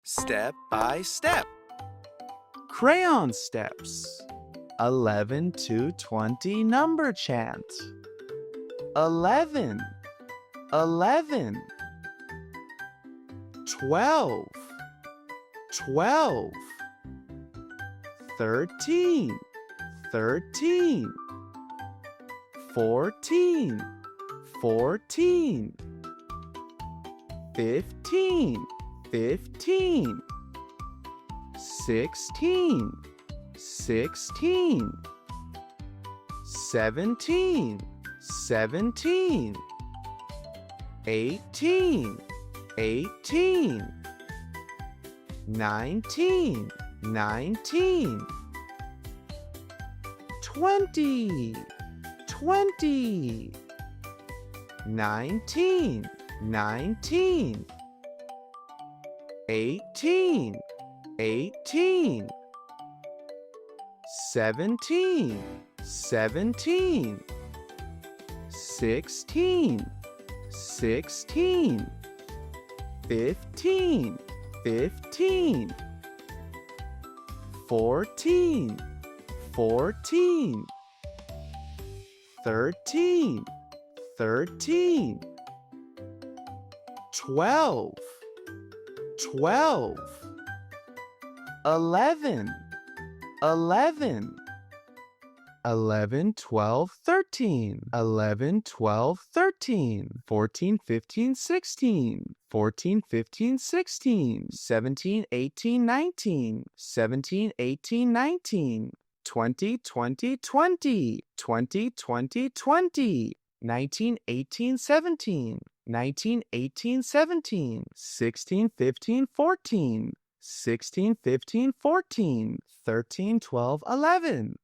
Step by step. Crayon steps. 11 to 20 number chant. 11, 11. 12, 12. 13, 13. 14, 14. 15, 15. 16, 16. 17, 17. 18, 18. 19, 19. 20, 20. 19, 19. 18, 18. 17, 17. 16, 16. 15, 15. 14, 14. 13, 13. 12, 12. 11, 11. 11, 12, 13. 11, 12, 13. 14, 15, 16. 14, 15, 16. 17, 18, 19. 17, 18, 19. 20, 20, 20. 20, 20, 20. 19, 18, 17. 19, 18, 17. 16, 15, 14. 16, 15, 14. 13, 12, 11.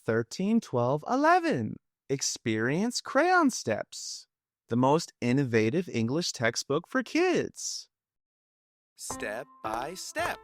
13, 12, 11. Experience Crayon Steps, the most innovative English textbook for kids. Step by step.